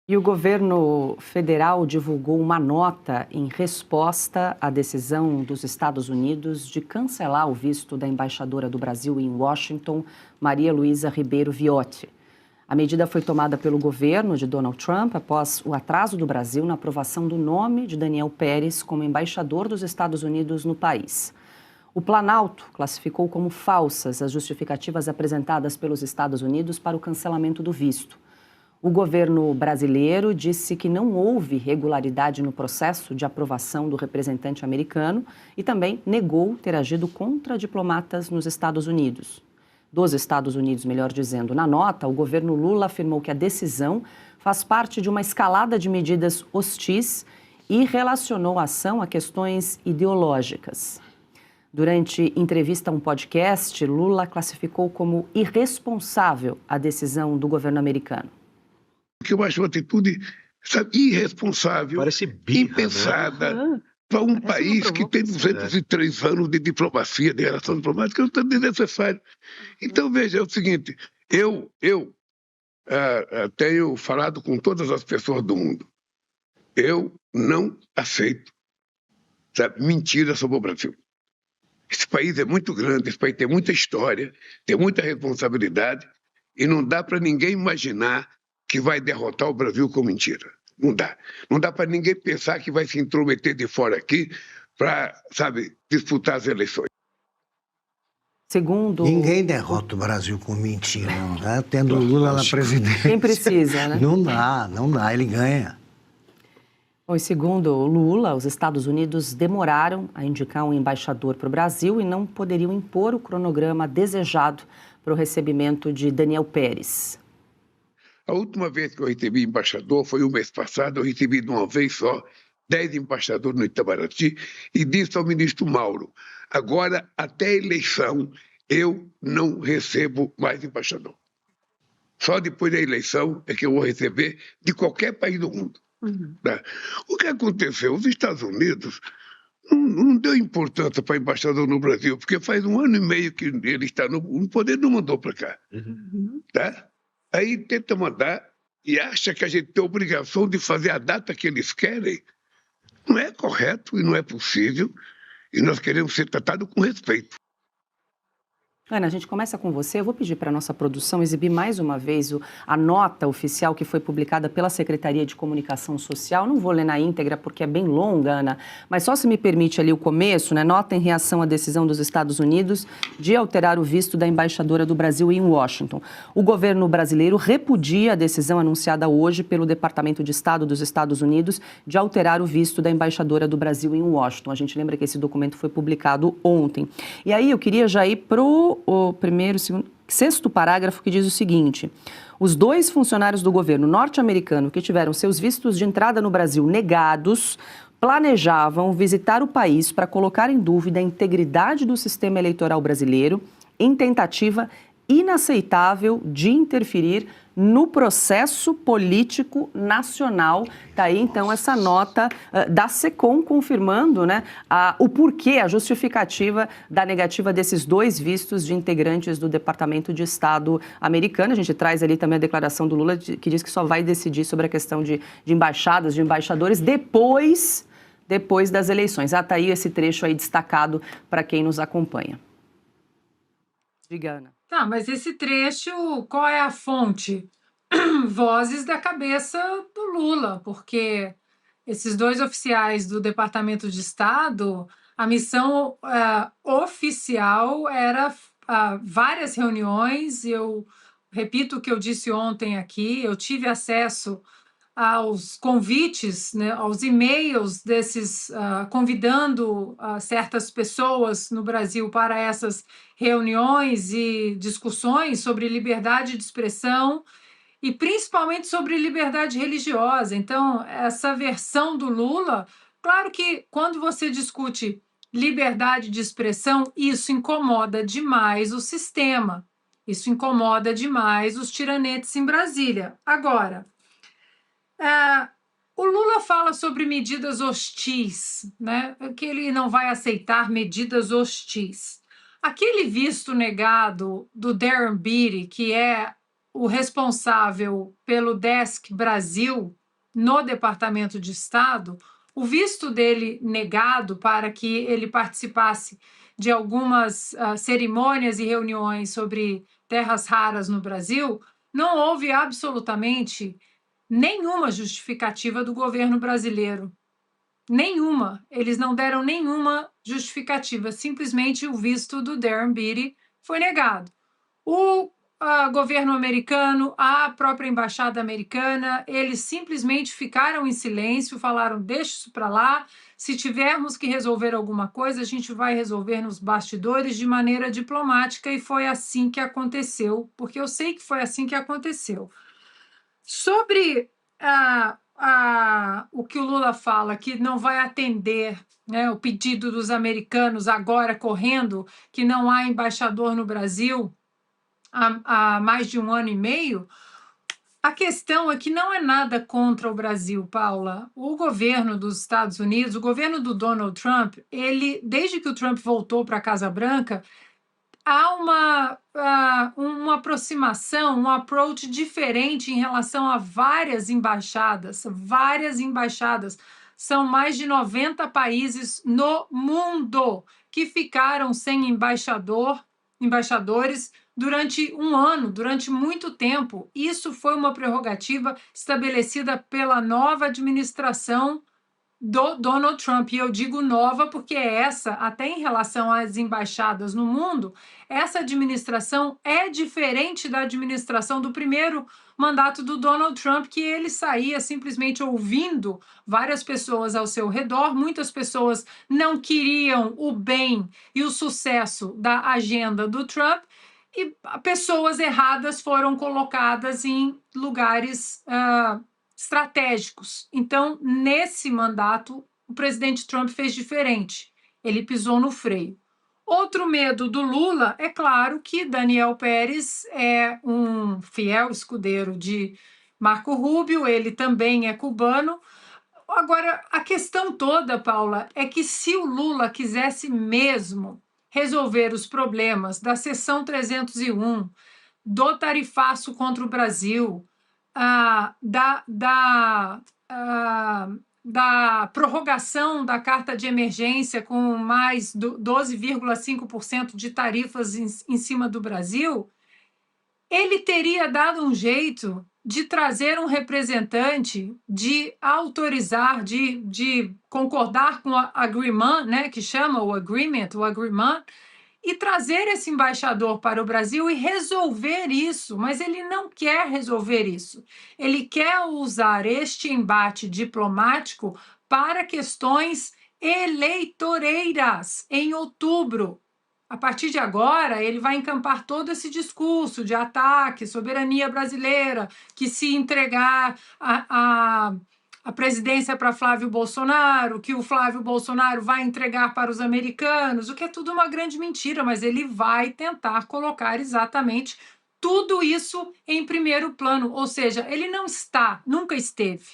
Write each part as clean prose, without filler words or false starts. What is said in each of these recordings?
E o governo federal divulgou uma nota em resposta à decisão dos Estados Unidos de cancelar o visto da embaixadora do Brasil em Washington, Maria Luísa Ribeiro Viotti. A medida foi tomada pelo governo de Donald Trump após o atraso do Brasil na aprovação do nome de Daniel Pérez como embaixador dos Estados Unidos no país. O Planalto classificou como falsas as justificativas apresentadas pelos Estados Unidos para o cancelamento do visto. O governo brasileiro disse que não houve regularidade no processo de aprovação do representante americano e também negou ter agido contra diplomatas nos Estados Unidos. Dos Estados Unidos, melhor dizendo. Na nota, o governo Lula afirmou que a decisão faz parte de uma escalada de medidas hostis e relacionou a ação a questões ideológicas. Durante entrevista a um podcast, Lula classificou como irresponsável a decisão do governo americano. Que eu acho uma atitude, sabe, irresponsável, Parece birra, impensada, né? para um Parece país uma que tem 203 anos de diplomacia, de relação diplomática, não está desnecessário. Então, veja, é o seguinte, eu tenho falado com todas as pessoas do mundo. Eu não aceito, sabe, mentiras sobre o Brasil. Esse país é muito grande, esse país tem muita história, tem muita responsabilidade, e não dá para ninguém imaginar que vai derrotar o Brasil com mentira. Não dá. Não dá para ninguém pensar que vai se intrometer de fora aqui para, sabe, disputar as eleições. Segundo... Ninguém derrota o Brasil com mentira, né? Tendo Lula na presidência. Quem precisa, né? Não dá, ele ganha. Bom, e segundo Lula, os Estados Unidos demoraram a indicar um embaixador para o Brasil e não poderiam impor o cronograma desejado para o recebimento de Daniel Pérez. A última vez que eu recebi embaixador foi o mês passado, eu recebi de uma vez só 10 embaixadores no Itamaraty e disse ao ministro Mauro, agora até a eleição eu não recebo mais embaixador. Só depois da eleição é que eu vou receber de qualquer país do mundo. Né? O que aconteceu? Os Estados Unidos não deu importância para embaixador no Brasil, porque faz 1 ano e meio que ele está no poder, não mandou para cá. Tá? Aí tenta mandar e acha que a gente tem a obrigação de fazer a data que eles querem. Não é correto e não é possível. E nós queremos ser tratados com respeito. Ana, a gente começa com você. Eu vou pedir para a nossa produção exibir mais uma vez a nota oficial que foi publicada pela Secretaria de Comunicação Social. Não vou ler na íntegra porque é bem longa, Ana, mas só se me permite ali o começo, né? Nota em reação à decisão dos Estados Unidos de alterar o visto da embaixadora do Brasil em Washington. O governo brasileiro repudia a decisão anunciada hoje pelo Departamento de Estado dos Estados Unidos de alterar o visto da embaixadora do Brasil em Washington. A gente lembra que esse documento foi publicado ontem. E aí eu queria já ir para o primeiro, segundo, sexto parágrafo que diz o seguinte: os 2 funcionários do governo norte-americano que tiveram seus vistos de entrada no Brasil negados planejavam visitar o país para colocar em dúvida a integridade do sistema eleitoral brasileiro em tentativa inaceitável de interferir no processo político nacional. Está aí, então, essa nota da SECOM confirmando, né, o porquê, a justificativa da negativa desses 2 vistos de integrantes do Departamento de Estado americano. A gente traz ali também a declaração do Lula, que diz que só vai decidir sobre a questão de embaixadas, de embaixadores, depois das eleições. Está aí esse trecho aí destacado para quem nos acompanha. Diga, Ana. Tá, mas esse trecho, qual é a fonte? Vozes da cabeça do Lula, porque esses 2 oficiais do Departamento de Estado, a missão oficial era várias reuniões. Eu repito o que eu disse ontem aqui, eu tive acesso aos convites, né, aos e-mails desses convidando certas pessoas no Brasil para essas reuniões e discussões sobre liberdade de expressão e principalmente sobre liberdade religiosa. Então, essa versão do Lula, claro que quando você discute liberdade de expressão, isso incomoda demais o sistema, isso incomoda demais os tiranetes em Brasília. Agora, o Lula fala sobre medidas hostis, né? Que ele não vai aceitar medidas hostis. Aquele visto negado do Darren Beattie, que é o responsável pelo Desk Brasil no Departamento de Estado, o visto dele negado para que ele participasse de algumas cerimônias e reuniões sobre terras raras no Brasil, não houve absolutamente nenhuma justificativa do governo brasileiro. Nenhuma. Eles não deram nenhuma justificativa. Simplesmente o visto do Darren Beattie foi negado. O governo americano, a própria embaixada americana, eles simplesmente ficaram em silêncio, falaram, deixa isso para lá, se tivermos que resolver alguma coisa, a gente vai resolver nos bastidores de maneira diplomática, e foi assim que aconteceu, porque eu sei que foi assim que aconteceu. Sobre o que o Lula fala, que não vai atender, né, o pedido dos americanos agora correndo, que não há embaixador no Brasil há mais de 1 ano e meio, a questão é que não é nada contra o Brasil, Paula. O governo dos Estados Unidos, o governo do Donald Trump, desde que o Trump voltou para a Casa Branca, há uma aproximação, um approach diferente em relação a várias embaixadas. Várias embaixadas. São mais de 90 países no mundo que ficaram sem embaixadores durante 1 ano, durante muito tempo. Isso foi uma prerrogativa estabelecida pela nova administração do Donald Trump. E eu digo nova porque até em relação às embaixadas no mundo, essa administração é diferente da administração do primeiro mandato do Donald Trump, que ele saía simplesmente ouvindo várias pessoas ao seu redor. Muitas pessoas não queriam o bem e o sucesso da agenda do Trump, e pessoas erradas foram colocadas em lugares estratégicos. Então, nesse mandato, o presidente Trump fez diferente. Ele pisou no freio. Outro medo do Lula, é claro que Daniel Pérez é um fiel escudeiro de Marco Rubio, ele também é cubano. Agora, a questão toda, Paula, é que se o Lula quisesse mesmo resolver os problemas da Seção 301, do tarifaço contra o Brasil, da prorrogação da carta de emergência com mais 12,5% de tarifas em cima do Brasil, ele teria dado um jeito de trazer um representante, de autorizar, de concordar com o agreement, né, que chama o agreement, e trazer esse embaixador para o Brasil e resolver isso. Mas ele não quer resolver isso. Ele quer usar este embate diplomático para questões eleitoreiras em outubro. A partir de agora, ele vai encampar todo esse discurso de ataque, soberania brasileira, que se entregar a presidência para Flávio Bolsonaro, que o Flávio Bolsonaro vai entregar para os americanos, o que é tudo uma grande mentira, mas ele vai tentar colocar exatamente tudo isso em primeiro plano. Ou seja, ele não está, nunca esteve,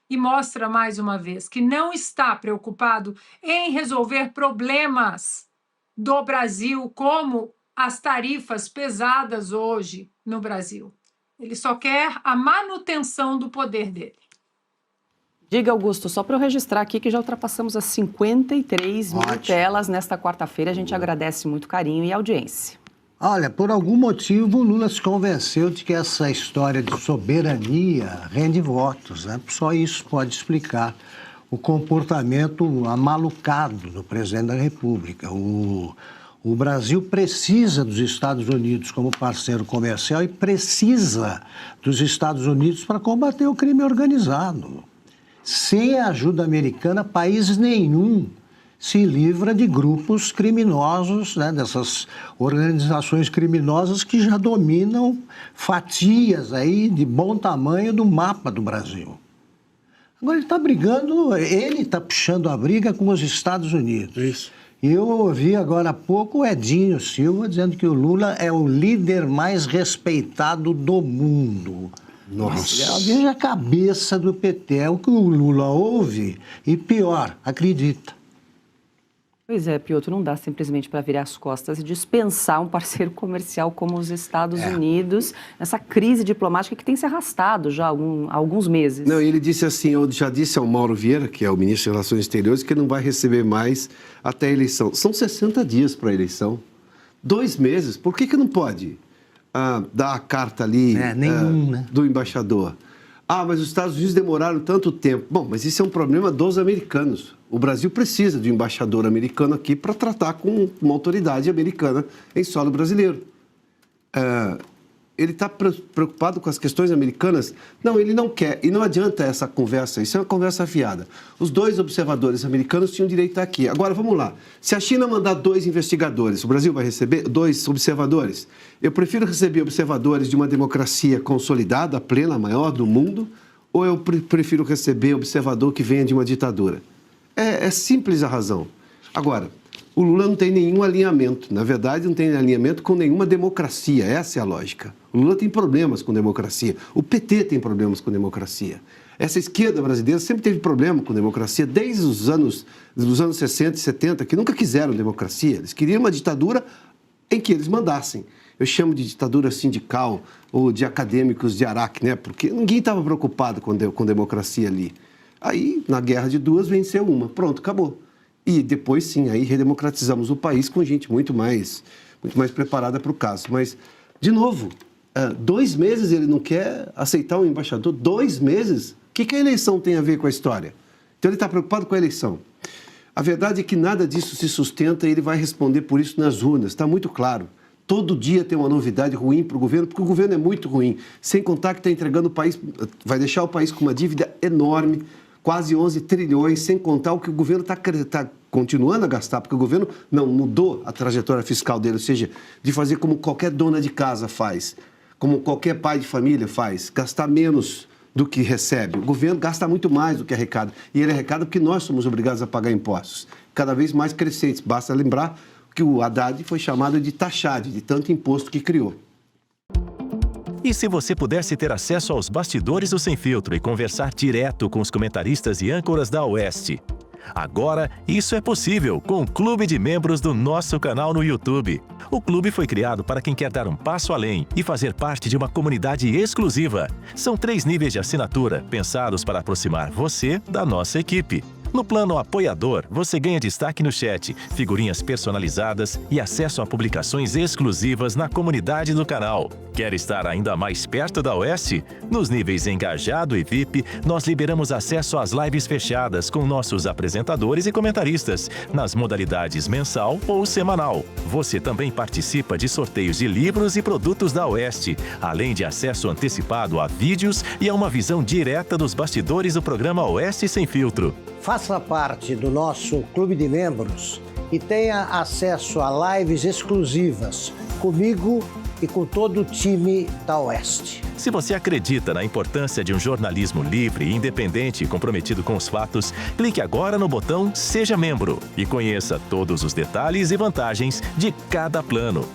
e mostra mais uma vez que não está preocupado em resolver problemas do Brasil, como as tarifas pesadas hoje no Brasil. Ele só quer a manutenção do poder dele. Diga, Augusto, só para eu registrar aqui que já ultrapassamos as 53 mil telas nesta quarta-feira. A gente agradece muito o carinho e a audiência. Olha, por algum motivo o Lula se convenceu de que essa história de soberania rende votos, né? Só isso pode explicar o comportamento amalucado do presidente da República. O Brasil precisa dos Estados Unidos como parceiro comercial e precisa dos Estados Unidos para combater o crime organizado. Sem a ajuda americana, país nenhum se livra de grupos criminosos, né, dessas organizações criminosas que já dominam fatias aí de bom tamanho do mapa do Brasil. Agora ele está brigando, ele está puxando a briga com os Estados Unidos. Isso. E eu ouvi agora há pouco o Edinho Silva dizendo que o Lula é o líder mais respeitado do mundo. Nossa. Veja a cabeça do PT, é o que o Lula ouve e, pior, acredita. Pois é, Piotr, não dá simplesmente para virar as costas e dispensar um parceiro comercial como os Estados Unidos, nessa crise diplomática que tem se arrastado já há alguns meses. Não, ele disse assim, eu já disse ao Mauro Vieira, que é o ministro de Relações Exteriores, que ele não vai receber mais até a eleição. São 60 dias para a eleição. 2 meses, por que não pode dar a carta ali né? do embaixador? Mas os Estados Unidos demoraram tanto tempo. Bom, mas isso é um problema dos americanos. O Brasil precisa de um embaixador americano aqui para tratar com uma autoridade americana em solo brasileiro. Ele está preocupado com as questões americanas? Não, ele não quer. E não adianta essa conversa, isso é uma conversa fiada. Os 2 observadores americanos tinham direito a estar aqui. Agora, vamos lá. Se a China mandar 2 investigadores, o Brasil vai receber 2 observadores? Eu prefiro receber observadores de uma democracia consolidada, plena, maior do mundo, ou eu prefiro receber observador que venha de uma ditadura? É simples a razão. Agora, o Lula não tem nenhum alinhamento. Na verdade, não tem alinhamento com nenhuma democracia. Essa é a lógica. O Lula tem problemas com democracia. O PT tem problemas com democracia. Essa esquerda brasileira sempre teve problema com democracia, desde os anos 60 e 70, que nunca quiseram democracia. Eles queriam uma ditadura em que eles mandassem. Eu chamo de ditadura sindical ou de acadêmicos de Araque, né? Porque ninguém estava preocupado com democracia ali. Aí, na guerra de 2, venceu uma. Pronto, acabou. E depois, sim, aí redemocratizamos o país com gente muito mais preparada para o caso. Mas, de novo, 2 meses ele não quer aceitar um embaixador? 2 meses? O que a eleição tem a ver com a história? Então, ele está preocupado com a eleição. A verdade é que nada disso se sustenta e ele vai responder por isso nas urnas, está muito claro. Todo dia tem uma novidade ruim para o governo, porque o governo é muito ruim. Sem contar que está entregando o país, vai deixar o país com uma dívida enorme, quase 11 trilhões, sem contar o que o governo está continuando a gastar, porque o governo não mudou a trajetória fiscal dele, ou seja, de fazer como qualquer dona de casa faz, como qualquer pai de família faz, gastar menos do que recebe. O governo gasta muito mais do que arrecada, e ele arrecada porque nós somos obrigados a pagar impostos, cada vez mais crescentes. Basta lembrar que o Haddad foi chamado de taxade, de tanto imposto que criou. E se você pudesse ter acesso aos bastidores do Sem Filtro e conversar direto com os comentaristas e âncoras da Oeste? Agora, isso é possível com o Clube de Membros do nosso canal no YouTube. O clube foi criado para quem quer dar um passo além e fazer parte de uma comunidade exclusiva. São 3 níveis de assinatura, pensados para aproximar você da nossa equipe. No plano apoiador, você ganha destaque no chat, figurinhas personalizadas e acesso a publicações exclusivas na comunidade do canal. Quer estar ainda mais perto da Oeste? Nos níveis Engajado e VIP, nós liberamos acesso às lives fechadas com nossos apresentadores e comentaristas, nas modalidades mensal ou semanal. Você também participa de sorteios de livros e produtos da Oeste, além de acesso antecipado a vídeos e a uma visão direta dos bastidores do programa Oeste Sem Filtro. Faça parte do nosso clube de membros e tenha acesso a lives exclusivas comigo e com todo o time da Oeste. Se você acredita na importância de um jornalismo livre, independente e comprometido com os fatos, clique agora no botão Seja Membro e conheça todos os detalhes e vantagens de cada plano.